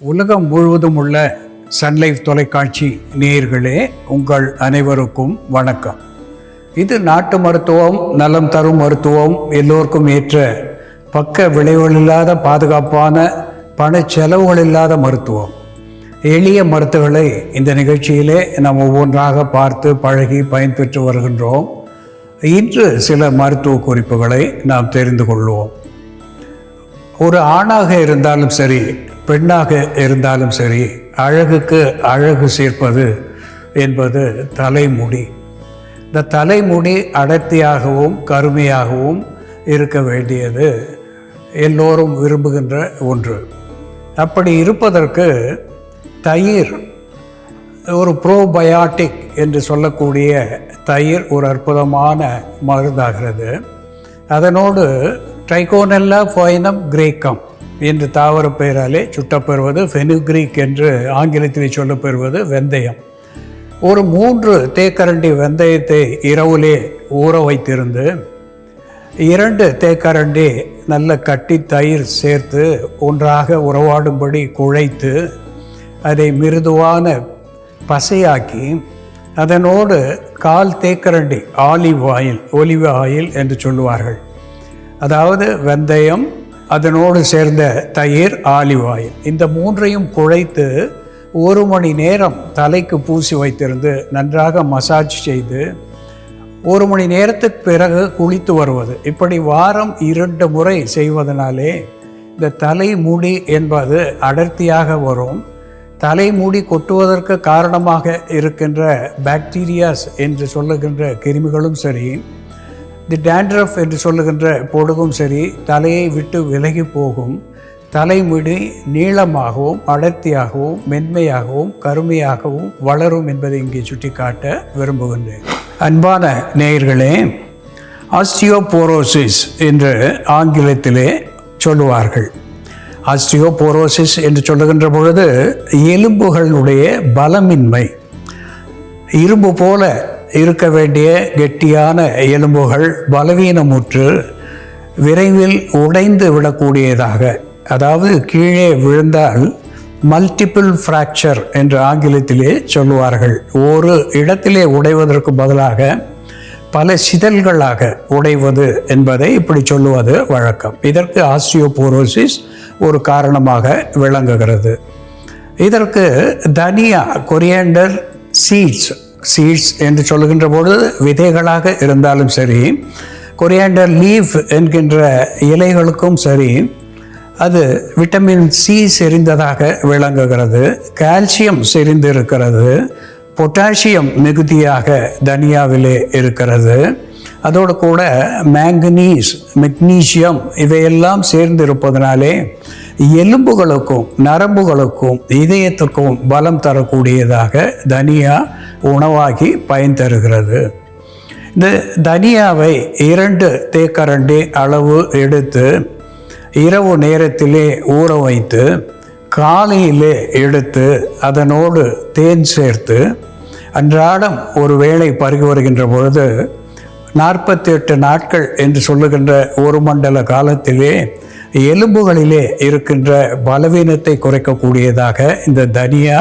உலகம் முழுவதும் உள்ள சன்லைஃப் தொலைக்காட்சி நேயர்களே, உங்கள் அனைவருக்கும் வணக்கம். இது நாட்டு மருத்துவம், நலம் தரும் மருத்துவம், எல்லோருக்கும் ஏற்ற பக்க விளைவுகளில்லாத பாதுகாப்பான பண செலவுகள் இல்லாத மருத்துவம். எளிய மருத்துவங்களை இந்த நிகழ்ச்சியிலே நாம் ஒவ்வொன்றாக பார்த்து பழகி பயன்பெற்று வருகின்றோம். இன்று சில மருத்துவ குறிப்புகளை நாம் தெரிந்து கொள்வோம். ஒரு ஆணாக இருந்தாலும் சரி, பெண்ணாக இருந்தாலும் சரி, அழகுக்கு அழகு சேர்ப்பது என்பது தலைமுடி. இந்த தலைமுடி அடர்த்தியாகவும் கருமையாகவும் இருக்க வேண்டியது எல்லோரும் விரும்புகின்ற ஒன்று. அப்படி இருப்பதற்கு தயிர், ஒரு ப்ரோபயாட்டிக் என்று சொல்லக்கூடிய தயிர் ஒரு அற்புதமான மருந்தாகிறது. அதனோடு ட்ரைகோனெல்லா ஃபைனம் கிரேக்கம் என்று தாவர பெயராலே சுட்டப்பெறுவது ஃபெனுக்ரீக் என்று ஆங்கிலத்தில் சொல்லப்பெறுவது வெந்தயம். ஒரு 3 தேக்கரண்டி வெந்தயத்தை இரவிலே ஊற வைத்திருந்து 2 தேக்கரண்டி நல்ல கட்டி தயிர் சேர்த்து ஒன்றாக உறவாடும்படி குழைத்து அதை மிருதுவான பசையாக்கி அதனோடு 1/4 தேக்கரண்டி ஒலிவ் ஆயில் என்று சொல்லுவார்கள். அதாவது வெந்தயம், அதனோடு சேர்ந்த தயிர், ஆலிவ் ஆயில், இந்த 3ஐயும் குழைத்து 1 மணி நேரம் தலைக்கு பூசி வைத்திருந்து நன்றாக மசாஜ் செய்து 1 மணி நேரத்துக்கு பிறகு குளித்து வருவது. இப்படி வாரம் 2 முறை செய்வதனாலே இந்த தலைமுடி என்பது அடர்த்தியாக வரும். தலைமுடி கொட்டுவதற்கு காரணமாக இருக்கின்ற பாக்டீரியாஸ் என்று சொல்லுகின்ற கிருமிகளும் சரி, தி டேண்ட்ரஃப் என்று சொல்லுகின்ற பொடுகும் சரி, தலையை விட்டு விலகி போகும். தலைமுடி நீளமாகவும் அடர்த்தியாகவும் மென்மையாகவும் கருமையாகவும் வளரும் என்பதை இங்கே சுட்டிக்காட்ட விரும்புகின்றேன். அன்பான நேயர்களே, ஆஸ்டியோபோரோசிஸ் என்று ஆங்கிலத்திலே சொல்லுவார்கள். ஆஸ்டியோபோரோசிஸ் என்று சொல்லுகின்ற பொழுது எலும்புகளுடைய பலமின்மை, இரும்பு போல இருக்க வேண்டிய கெட்டியான எலும்புகள் பலவீனமுற்று விரைவில் உடைந்து விடக்கூடியதாக, அதாவது கீழே விழுந்தால் மல்டிபிள் ஃப்ராக்சர் என்று ஆங்கிலத்திலே சொல்லுவார்கள். ஒரு இடத்திலே உடைவதற்கு பதிலாக பல சிதல்களாக உடைவது என்பதை இப்படி சொல்லுவது வழக்கம். இதற்கு ஆஸ்டியோபோரோசிஸ் ஒரு காரணமாக விளங்குகிறது. இதற்கு தனியா, கொரியாண்டர் சீட்ஸ் என்று சொல்லுகின்ற பொழுது விதைகளாக இருந்தாலும் சரி, கொரியாண்டர் லீஃப் என்கின்ற இலைகளுக்கும் சரி, அது விட்டமின் சி செறிந்ததாக விளங்குகிறது. கால்சியம் செறிந்திருக்கிறது. பொட்டாசியம் மிகுதியாக தனியாவிலே இருக்கிறது. அதோடு கூட மேங்கனீஸ், மெக்னீசியம் இவையெல்லாம் சேர்ந்து இருப்பதனாலே எலும்புகளுக்கும் நரம்புகளுக்கும் இதயத்துக்கும் பலம் தரக்கூடியதாக தனியா உணவாகி பயன் தருகிறது. இந்த தனியாவை 2 தேக்கரண்டி அளவு எடுத்து இரவு நேரத்திலே ஊற வைத்து காலையிலே எடுத்து அதனோடு தேன் சேர்த்து அன்றாடம் ஒரு வேளை பருகி வருகின்ற பொழுது 48 நாட்கள் என்று சொல்லுகின்ற ஒரு மண்டல காலத்திலே எலும்புகளிலே இருக்கின்ற பலவீனத்தை குறைக்கக்கூடியதாக இந்த தனியா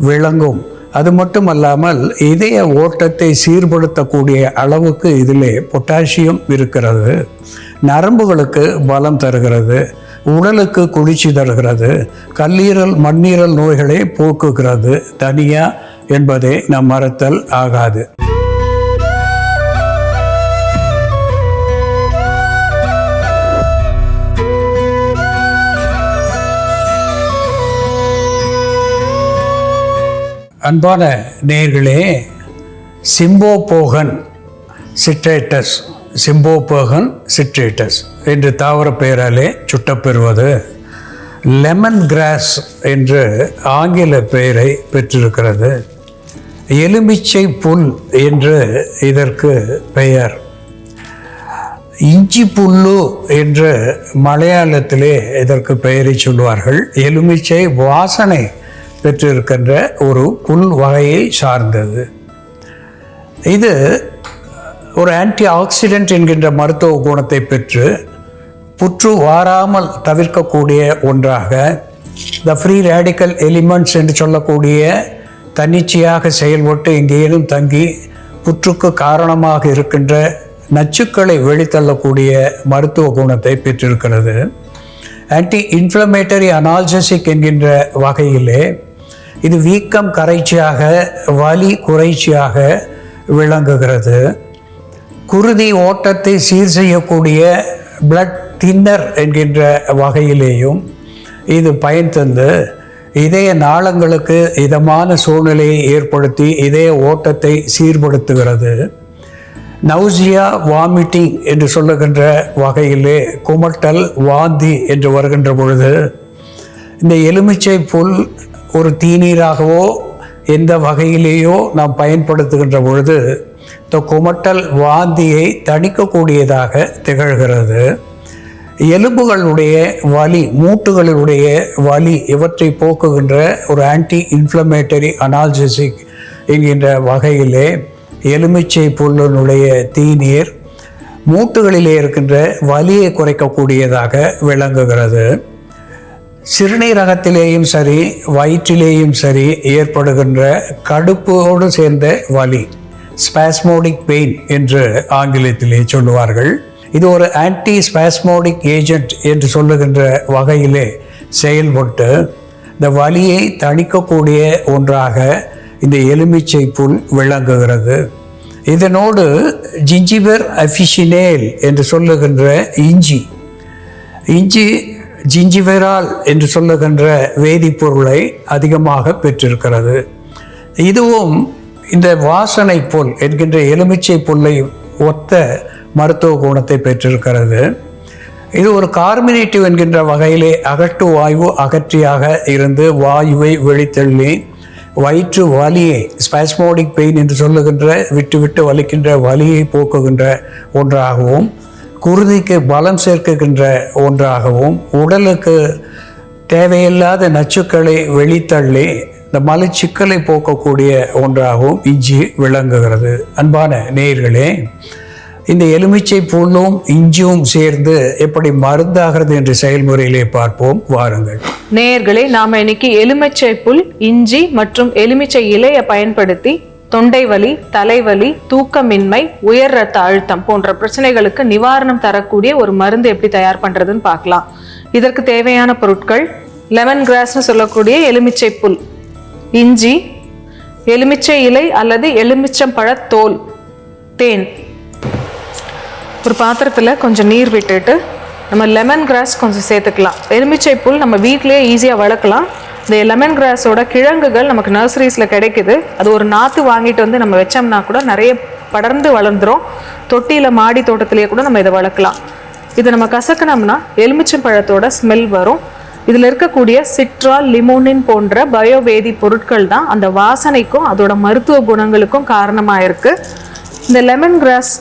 விளங்கும். அது மட்டுமல்லாமல் இதய ஓட்டத்தை சீர்படுத்தக்கூடிய அளவுக்கு இதிலே பொட்டாசியம் இருக்கிறது. நரம்புகளுக்கு பலம் தருகிறது. உடலுக்கு குளிர்ச்சி தருகிறது. கல்லீரல், மண்ணீரல் நோய்களை போக்குகிறது. தனியா என்பதை நாம் மறத்தல் ஆகாது. அன்பான நேயர்களே, சிம்போபோகன் சிட்ரேட்டஸ் என்று தாவர பெயராலே சுட்டப்பெறுவது லெமன் கிராஸ் என்று ஆங்கில பெயரை பெற்றிருக்கிறது. எலுமிச்சை புல் என்று இதற்கு பெயர். இஞ்சி புல்லு என்று மலையாளத்திலே இதற்கு பெயரை சொல்வார்கள். எலுமிச்சை வாசனை பெற்றிருக்கின்ற ஒரு புல் வகையை சார்ந்தது. இது ஒரு ஆன்டி ஆக்சிடென்ட் என்கின்ற மருத்துவ குணத்தை பெற்று புற்று வாராமல் தவிர்க்கக்கூடிய ஒன்றாக த ஃப்ரீ ரேடிக்கல் எலிமெண்ட்ஸ் என்று சொல்லக்கூடிய தன்னிச்சையாக செயல்பட்டு எங்கேனும் தங்கி புற்றுக்கு காரணமாக இருக்கின்ற நச்சுக்களை வெளித்தள்ளக்கூடிய மருத்துவ குணத்தை பெற்றிருக்கிறது. ஆன்டி இன்ஃப்ளமேட்டரி அனால்ஜெசிக் என்கின்ற வகையிலே இது வீக்கம் கரைச்சியாக, வலி குறைச்சியாக விளங்குகிறது. குருதி ஓட்டத்தை சீர் செய்யக்கூடிய பிளட் தின்னர் என்கின்ற வகையிலேயும் இது பயன் தந்து இதய நாளங்களுக்கு இதமான சூழ்நிலையை ஏற்படுத்தி இதய ஓட்டத்தை சீர்படுத்துகிறது. நௌசியா, வாமிட்டிங் என்று சொல்லுகின்ற வகையிலே குமட்டல், வாந்தி என்று வருகின்ற பொழுது இந்த எலுமிச்சை புல் ஒரு தீநீராகவோ எந்த வகையிலேயோ நாம் பயன்படுத்துகின்ற பொழுது இந்த குமட்டல், வாந்தியை தணிக்கக்கூடியதாக திகழ்கிறது. எலும்புகளுடைய வலி, மூட்டுகளுடைய வலி இவற்றை போக்குகின்ற ஒரு ஆன்டி இன்ஃப்ளமேட்டரி அனால்ஜெசிக் என்கின்ற வகையிலே எலுமிச்சை புல்லினுடைய தீநீர் மூட்டுகளிலே இருக்கின்ற வலியை குறைக்கக்கூடியதாக விளங்குகிறது. சிறுநீரகத்திலேயும் சரி, வயிற்றிலேயும் சரி ஏற்படுகின்ற கடுப்போடு சேர்ந்த வலி, ஸ்பாஸ்மோடிக் பெயின் என்று ஆங்கிலத்திலே சொல்லுவார்கள். இது ஒரு ஆன்டி ஸ்பாஸ்மோடிக் ஏஜென்ட் என்று சொல்லுகின்ற வகையிலே செயல்பட்டு இந்த வலியை தணிக்கக்கூடிய ஒன்றாக இந்த எலுமிச்சை புல் விளங்குகிறது. இதனோடு ஜிஞ்சிபர் அஃபிஷினேல் என்று சொல்லுகின்ற இஞ்சி ஜிஞ்சிபெரால் என்று சொல்லுகின்ற வேதிப்பொருளை அதிகமாக பெற்றிருக்கிறது. இதுவும் இந்த வாசனை புல் என்கின்ற எலுமிச்சை புல்லை ஒத்த மருத்துவ குணத்தை பெற்றிருக்கிறது. இது ஒரு கார்மினேட்டிவ் என்கின்ற வகையிலே அகட்டு வாயு அகற்றியாக இருந்து வாயுவை வெளித்தள்ளி வயிற்று வலியை, ஸ்பாஸ்மோடிக் பெயின் என்று சொல்லுகின்ற விட்டு விட்டு வலிக்கின்ற வலியை போக்குகின்ற ஒன்றாகவும், குருதிக்கு பலம் சேர்க்குகின்ற ஒன்றாகவும், உடலுக்கு தேவையில்லாத நச்சுக்களை வெளித்தள்ளி இந்த மலச்சிக்கலை போக்கக்கூடிய ஒன்றாகவும் இஞ்சி விளங்குகிறது. அன்பான நேயர்களே, இந்த எலுமிச்சை புல்லும் இஞ்சியும் சேர்ந்து எப்படி மருந்தாகிறது என்ற செயல்முறையிலே பார்ப்போம், வாருங்கள். நேயர்களே, நாம இன்னைக்கு எலுமிச்சை புல், இஞ்சி மற்றும் எலுமிச்சை இலையை பயன்படுத்தி தொண்டை வலி, தலைவலி, தூக்கமின்மை, உயர் ரத்த அழுத்தம் போன்ற பிரச்சனைகளுக்கு நிவாரணம் தரக்கூடிய ஒரு மருந்து எப்படி தயார் பண்றதுன்னு பார்க்கலாம். இதற்கு தேவையான பொருட்கள்: லெமன் கிராஸ்னு சொல்லக்கூடிய எலுமிச்சை புல், இஞ்சி, எலுமிச்சை இலை அல்லது எலுமிச்சம்பழ தோல், தேன். ஒரு பாத்திரத்தில் கொஞ்சம் நீர் விட்டுட்டு நம்ம லெமன் கிராஸ் கொஞ்சம் சேர்த்துக்கலாம். எலுமிச்சை புல் நம்ம வீட்டிலேயே ஈஸியாக வளர்க்கலாம். இந்த லெமன் கிராஸோட கிழங்குகள் நமக்கு நர்சரிஸில் கிடைக்குது. அது ஒரு நாற்று வாங்கிட்டு வந்து நம்ம வச்சோம்னா கூட நிறைய படர்ந்து வளர்ந்துடும். தொட்டியில், மாடி தோட்டத்திலேயே கூட நம்ம இதை வளர்க்கலாம். இதை நம்ம கசக்கினோம்னா எலுமிச்சம்பழத்தோட ஸ்மெல் வரும். இதில் இருக்கக்கூடிய சிட்ரால், லிமோனின் போன்ற பயோவேதி பொருட்கள் தான் அந்த வாசனைக்கும் அதோட மருத்துவ குணங்களுக்கும் காரணமாக இருக்குது. இந்த லெமன் கிராஸ்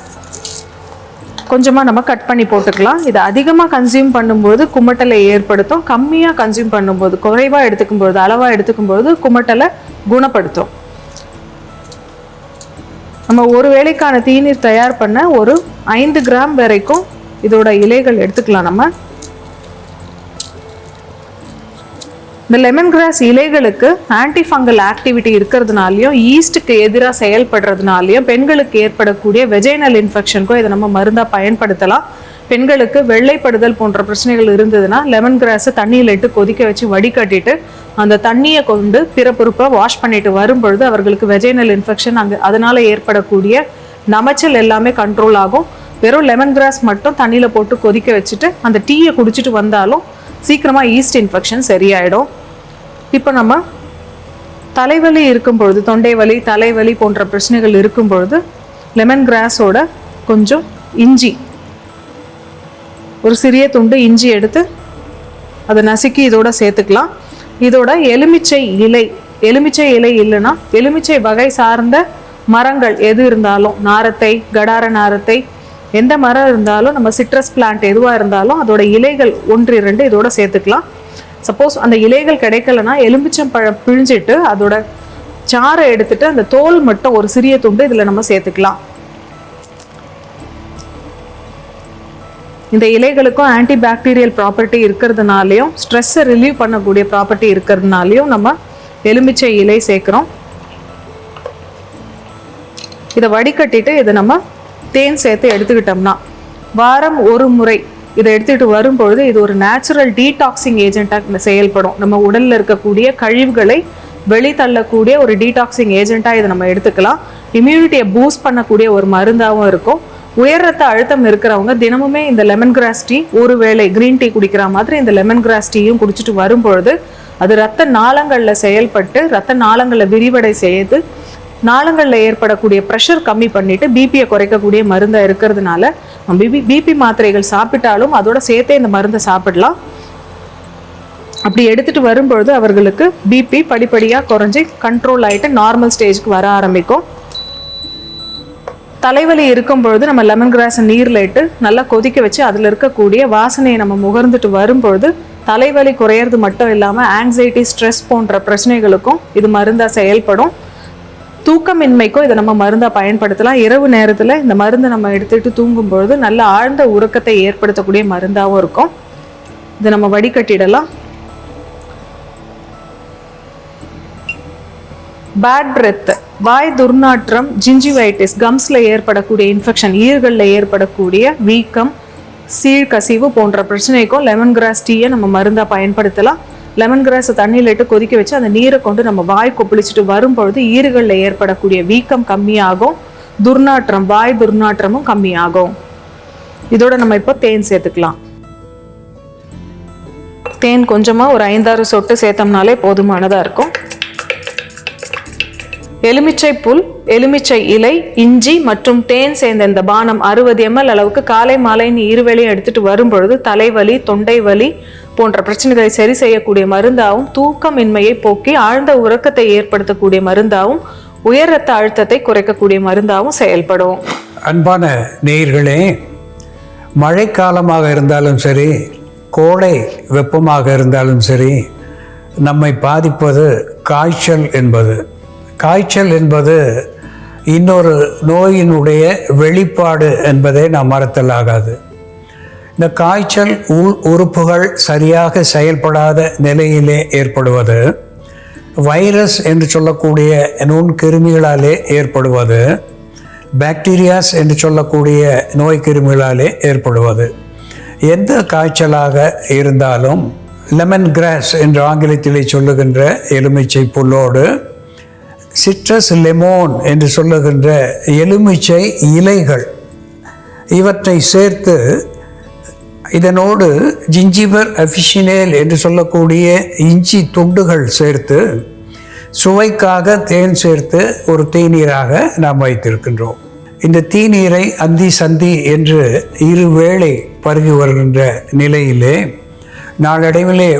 கொஞ்சமாக நம்ம கட் பண்ணி போட்டுக்கலாம். இதை அதிகமாக கன்சியூம் பண்ணும்போது குமட்டலை ஏற்படுத்தும். கம்மியாக கன்சியூம் பண்ணும்போது, குறைவாக எடுத்துக்கும்போது, அளவாக எடுத்துக்கும்போது குமட்டலை குணப்படுத்தும். நம்ம ஒரு வேளைக்கான தீநீர் தயார் பண்ண ஒரு 5 கிராம் வரைக்கும் இதோட இலைகள் எடுத்துக்கலாம். நம்ம இந்த லெமன் கிராஸ் இலைகளுக்கு ஆன்டி ஃபங்கல் ஆக்டிவிட்டி இருக்கிறதுனாலையும், ஈஸ்ட்டுக்கு எதிராக செயல்படுறதுனாலையும் பெண்களுக்கு ஏற்படக்கூடிய வெஜைனல் இன்ஃபெக்ஷனுக்கும் இதை நம்ம மருந்தாக பயன்படுத்தலாம். பெண்களுக்கு வெள்ளைப்படுதல் போன்ற பிரச்சனைகள் இருந்ததுன்னா லெமன் கிராஸை தண்ணியில் இட்டு கொதிக்க வச்சு வடிகட்டிட்டு அந்த தண்ணியை கொண்டு பிறப்புறுப்பை வாஷ் பண்ணிட்டு வரும்பொழுது அவர்களுக்கு வெஜைனல் இன்ஃபெக்ஷன் அதனால ஏற்படக்கூடிய நமைச்சல் எல்லாமே கண்ட்ரோல் ஆகும். வெறும் லெமன் கிராஸ் மட்டும் தண்ணியில் போட்டு கொதிக்க வச்சுட்டு அந்த டீயை குடிச்சிட்டு வந்தாலும் சீக்கிரமாக ஈஸ்ட் இன்ஃபெக்ஷன் சரியாயிடும். இப்போ நம்ம தலைவலி இருக்கும்பொழுது, தொண்டை வலி, தலைவலி போன்ற பிரச்சனைகள் இருக்கும்பொழுது லெமன் கிராஸோட கொஞ்சம் இஞ்சி, ஒரு சிறிய துண்டு இஞ்சி எடுத்து அதை நசுக்கி இதோட சேர்த்துக்கலாம். இதோட எலுமிச்சை இலை இல்லைன்னா எலுமிச்சை வகை சார்ந்த மரங்கள் எது இருந்தாலும், நாரத்தை, கடார நாரத்தை, எந்த மரம் இருந்தாலும், நம்ம சிட்ரஸ் பிளான்ட் எதுவாக இருந்தாலும் அதோட இலைகள் 1-2 இதோட சேர்த்துக்கலாம். சப்போஸ் அந்த இலைகள் கிடைக்கலன்னா எலுமிச்சம்பழம் பிழிஞ்சிட்டு அதோட சாறை எடுத்துட்டு அந்த தோல் மட்டும் ஒரு சிறிய துண்டு இதில் நம்ம சேர்த்துக்கலாம். இந்த இலைகளுக்கும் ஆன்டி பாக்டீரியல் ப்ராப்பர்ட்டி இருக்கிறதுனாலையும் ஸ்ட்ரெஸ்ஸை ரிலீவ் பண்ணக்கூடிய ப்ராப்பர்ட்டி இருக்கிறதுனாலையும் நம்ம எலுமிச்சை இலை சேர்க்குறோம். இதை வடிகட்டிட்டு இதை நம்ம தேன் சேர்த்து எடுத்துக்கிட்டோம்னா வாரம் ஒரு முறை இதை எடுத்துகிட்டு வரும்பொழுது இது ஒரு நேச்சுரல் டீடாக்சிங் ஏஜென்ட்டாக செயல்படும். நம்ம உடலில் இருக்கக்கூடிய கழிவுகளை வெளித்தள்ளக்கூடிய ஒரு டீடாக்சிங் ஏஜென்ட்டாக இதை நம்ம எடுத்துக்கலாம். இம்யூனிட்டியை பூஸ்ட் பண்ணக்கூடிய ஒரு மருந்தாகவும் இருக்கும். உயர் ரத்த அழுத்தம் இருக்கிறவங்க தினமுமே இந்த லெமன் கிராஸ் டீ, ஒரு வேளை க்ரீன் டீ குடிக்கிற மாதிரி இந்த லெமன் கிராஸ் டீயும் குடிச்சிட்டு வரும்பொழுது அது ரத்த நாளங்களில் செயல்பட்டு ரத்த நாளங்களை விரிவடை செய்து நாளங்களில் ஏற்படக்கூடிய ப்ரெஷர் கம்மி பண்ணிட்டு பிபியை குறைக்கக்கூடிய மருந்தாக இருக்கிறதுனால பிபி மாத்திரைகள் சாப்பிட்டாலும் அதோட சேர்த்தே இந்த மருந்தை சாப்பிடலாம். அப்படி எடுத்துட்டு வரும்பொழுது அவர்களுக்கு பிபி படிப்படியாக குறைஞ்சி கண்ட்ரோல் ஆகிட்டு நார்மல் ஸ்டேஜ்க்கு வர ஆரம்பிக்கும். தலைவலி இருக்கும் பொழுது நம்ம லெமன் கிராஸ் நீரில் இட்டு நல்லா கொதிக்க வச்சு அதில் இருக்கக்கூடிய வாசனையை நம்ம முகர்ந்துட்டு வரும்பொழுது தலைவலி குறையிறது மட்டும் இல்லாமல் ஆங்ஸைட்டி, ஸ்ட்ரெஸ் போன்ற பிரச்சனைகளுக்கும் இது மருந்தாக செயல்படும். தூக்கமின்மைக்கும் இதை நம்ம மருந்தாக பயன்படுத்தலாம். இரவு நேரத்தில் இந்த மருந்தை நம்ம எடுத்துகிட்டு தூங்கும்பொழுது நல்ல ஆழ்ந்த உறக்கத்தை ஏற்படுத்தக்கூடிய மருந்தாகவும் இருக்கும். இதை நம்ம வடிகட்டிடலாம். பேட் பிரெத், வாய் துர்நாற்றம், ஜிஞ்சிவைட்டிஸ், கம்ஸில் ஏற்படக்கூடிய இன்ஃபெக்ஷன், ஈறுகளில் ஏற்படக்கூடிய வீக்கம், சீழ்கசிவு போன்ற பிரச்சனைக்கும் லெமன் கிராஸ் டீயை நம்ம மருந்தாக பயன்படுத்தலாம். லெமன் கிராஸை தண்ணியில் இட்டு கொதிக்க வச்சு அந்த நீரை கொண்டு நம்ம வாய் கொப்பளிச்சுட்டு வரும்பொழுது ஈறுகளில் ஏற்படக்கூடிய வீக்கம் கம்மியாகும். துர்நாற்றம், வாய் துர்நாற்றமும் கம்மியாகும். இதோட நம்ம இப்போ தேன் சேர்த்துக்கலாம். தேன் கொஞ்சமாக ஒரு 5-6 சொட்டு சேர்த்தோம்னாலே போதுமானதாக இருக்கும். எலுமிச்சை புல், எலுமிச்சை இலை, இஞ்சி மற்றும் தேன் சேர்ந்த இந்த பானம் 60 ml அளவுக்கு காலை மாலைன்னு இருவேளையும் எடுத்துட்டு வரும்பொழுது தலைவலி, தொண்டை வலி போன்ற பிரச்சனைகளை சரி செய்யக்கூடிய மருந்தாகவும், தூக்கமின்மையை போக்கி ஆழ்ந்த உறக்கத்தை ஏற்படுத்தக்கூடிய மருந்தாகவும், உயர் ரத்த அழுத்தத்தை குறைக்கக்கூடிய மருந்தாகவும் செயல்படும். அன்பான நேயர்களே, மழைக்காலமாக இருந்தாலும் சரி, கோடை வெப்பமாக இருந்தாலும் சரி, நம்மை பாதிப்பது காய்ச்சல் என்பது. காய்ச்சல் என்பது இன்னொரு நோயினுடைய வெளிப்பாடு என்பதை நாம் மறத்தலாகாது. இந்த காய்ச்சல் உறுப்புகள் சரியாக செயல்படாத நிலையிலே ஏற்படுவது, வைரஸ் என்று சொல்லக்கூடிய நுண்கிருமிகளாலே ஏற்படுவது, பாக்டீரியாஸ் என்று சொல்லக்கூடிய நோய் கிருமிகளாலே ஏற்படுவது. எந்த காய்ச்சலாக இருந்தாலும் லெமன் கிராஸ் என்று ஆங்கிலத்திலே சொல்லுகின்ற எலுமிச்சை புல்லோடு சிட்ரஸ் லெமோன் என்று சொல்லுகின்ற எலுமிச்சை இலைகள் இவற்றை சேர்த்து, இதனோடு ஜிஞ்சிபர் அஃபிஷினேல் என்று சொல்லக்கூடிய இஞ்சி துண்டுகள் சேர்த்து, சுவைக்காக தேன் சேர்த்து ஒரு தேநீராக நாம் வைத்திருக்கின்றோம். இந்த தீநீரை அந்தி சந்தி என்று இருவேளை பருகி வருகின்ற நிலையிலே நாளடைவிலே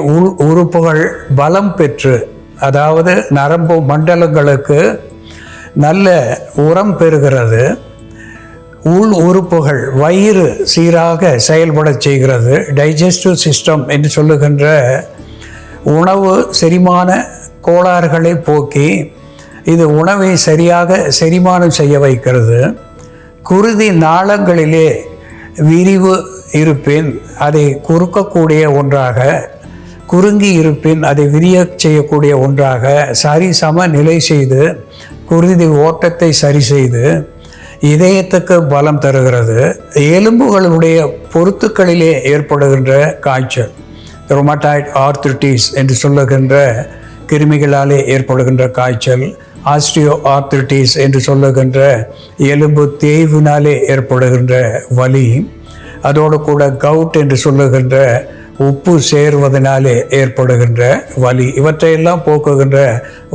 உறுப்புகள் பலம் பெற்று, அதாவது நரம்பு மண்டலங்களுக்கு நல்ல உரம் பெறுகிறது. உறுப்புகள், வயிறு சீராக செயல்பட செய்கிறது. டைஜஸ்டிவ் சிஸ்டம் என்று சொல்லுகின்ற உணவு செரிமான கோளாறுகளை போக்கி இது உணவை சரியாக செரிமானம் செய்ய வைக்கிறது. குருதி நாளங்களிலே விரிவு இருப்பின் அதை குறுக்கக்கூடிய ஒன்றாக, குறுங்கி இருப்பின் அதை விரிய செய்யக்கூடிய ஒன்றாக சம நிலை செய்து குருதி ஓட்டத்தை சரி செய்து இதயத்துக்கு பலம் தருகிறது. எலும்புகளுடைய பொருத்துக்களிலே ஏற்படுகின்ற காய்ச்சல், ரொமட்டாய்ட் ஆர்த்ரிட்டிஸ் என்று சொல்லுகின்ற கிருமிகளாலே ஏற்படுகின்ற காய்ச்சல், ஆஸ்ட்ரியோ ஆர்த்ரிட்டிஸ் என்று சொல்லுகின்ற எலும்பு தேய்வினாலே ஏற்படுகின்ற வலி, அதோடு கூட கவுட் என்று சொல்லுகின்ற உப்பு சேர்வதனாலே ஏற்படுகின்ற வலி, இவற்றையெல்லாம் போக்குகின்ற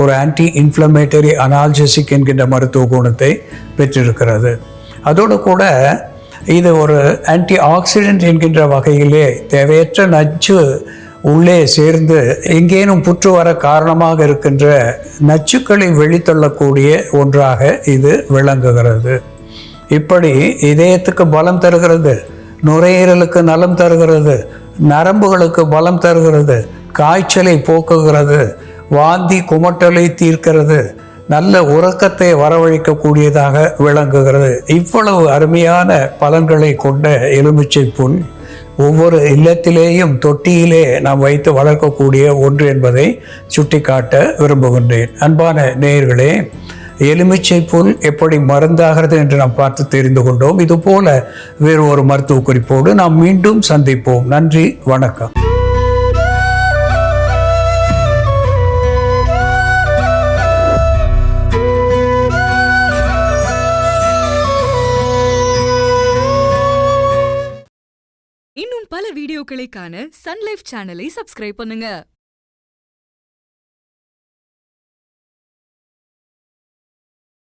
ஒரு ஆன்டி இன்ஃப்ளமேட்டரி அனால்ஜெசிக் என்கின்ற மருத்துவ குணத்தை பெற்றிருக்கிறது. அதோடு கூட இது ஒரு ஆன்டி ஆக்சிடென்ட் என்கின்ற வகையிலே தேவையற்ற நச்சு உள்ளே சேர்ந்து எங்கேனும் புற்று வர காரணமாக இருக்கின்ற நச்சுக்களை வெளித்தள்ளக்கூடிய ஒன்றாக இது விளங்குகிறது. இப்படி இதயத்துக்கு பலம் தருகிறது, நுரையீரலுக்கு நலம் தருகிறது, நரம்புகளுக்கு பலம் தருகிறது, காய்ச்சலை போக்குகிறது, வாந்தி குமட்டலை தீர்க்கிறது, நல்ல உறக்கத்தை வரவழைக்கக்கூடியதாக விளங்குகிறது. இவ்வளவு அருமையான பலன்களை கொண்ட எலுமிச்சை புல் ஒவ்வொரு இல்லத்திலேயும் தொட்டியிலே நாம் வைத்து வளர்க்கக்கூடிய ஒன்று என்பதை சுட்டிக்காட்ட விரும்புகின்றேன். அன்பான நேயர்களே, எலுமிச்சை புல் எப்படி மருந்தாகிறது என்று நாம் பார்த்து தெரிந்து கொண்டோம். இதுபோல வேறு ஒரு மருத்துவ குறிப்போடு நாம் மீண்டும் சந்திப்போம். நன்றி, வணக்கம். இன்னும் பல வீடியோக்களை காண சன் லைஃப் சேனலை சப்ஸ்கிரைப் பண்ணுங்க.